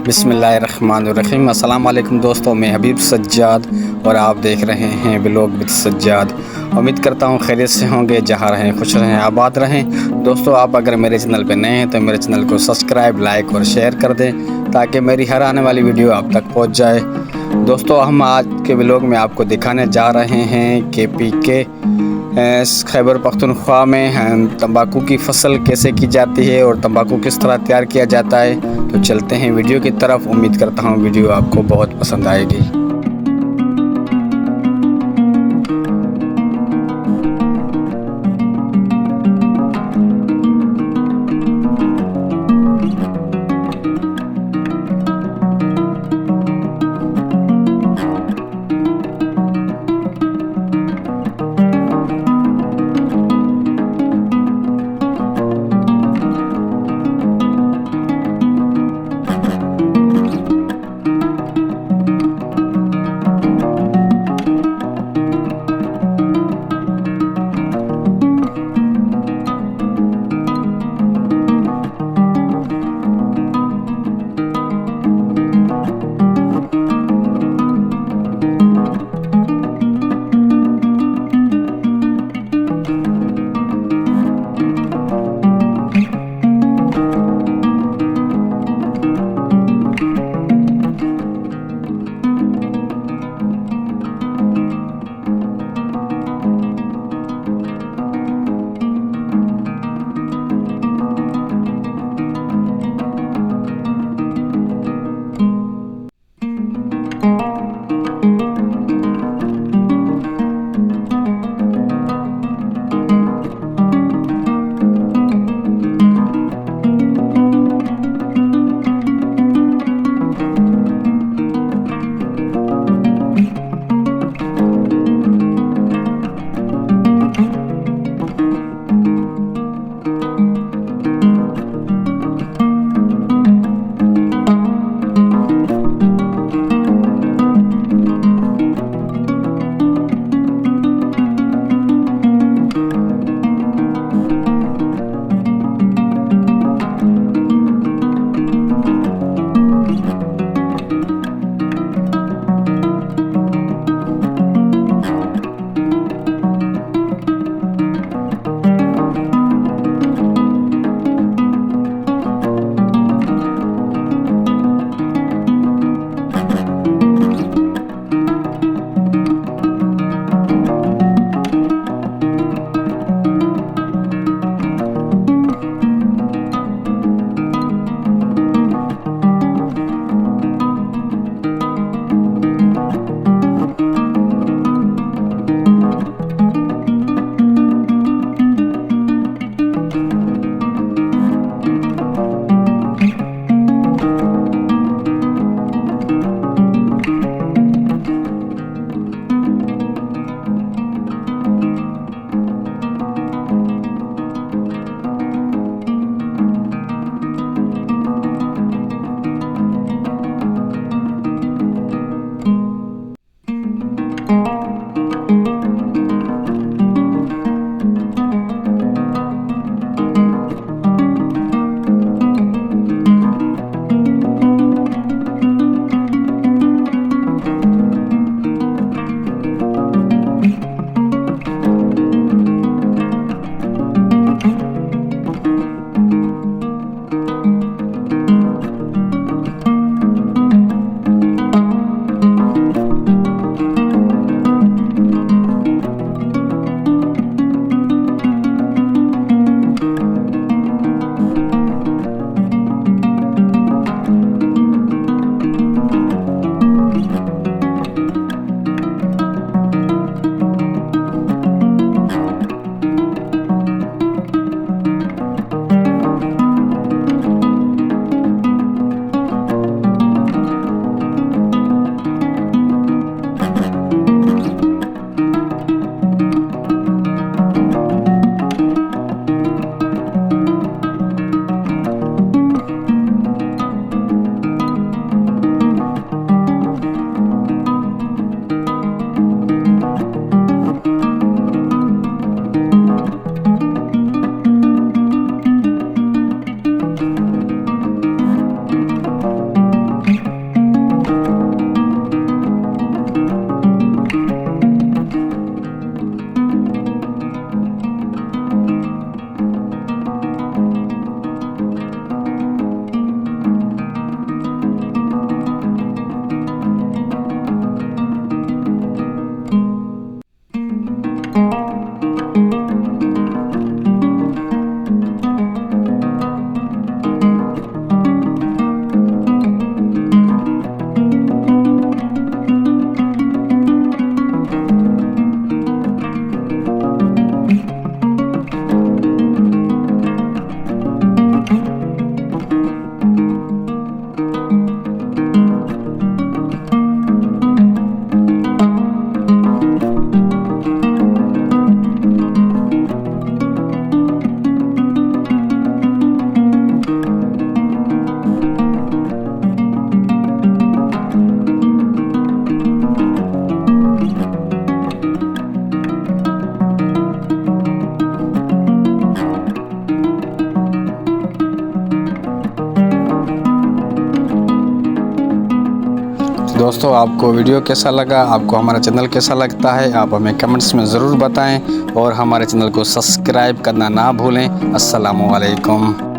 बिस्मिल्लाहिर्रहमानिर्रहीम। अस्सलाम वालेकुम दोस्तों, मैं हबीब सज्जाद और आप देख रहे हैं व्लॉग विद सज्जाद। उम्मीद करता हूँ खैरियत से होंगे, जहाँ रहें खुश रहें, आबाद रहें। दोस्तों, आप अगर मेरे चैनल पर नए हैं तो मेरे चैनल को सब्सक्राइब, लाइक और शेयर कर दें ताकि मेरी हर आने वाली वीडियो आप तक पहुँच जाए। दोस्तों, हम आज के व्लॉग में आपको दिखाने जा रहे हैं के खैबर पख्तूनख्वा में तंबाकू की फसल कैसे की जाती है और तंबाकू किस तरह तैयार किया जाता है। तो चलते हैं वीडियो की तरफ। उम्मीद करता हूँ वीडियो आपको बहुत पसंद आएगी। दोस्तों आपको वीडियो कैसा लगा, आपको हमारा चैनल कैसा लगता है, आप हमें कमेंट्स में ज़रूर बताएं और हमारे चैनल को सब्सक्राइब करना ना भूलें। अस्सलामु अलैकुम।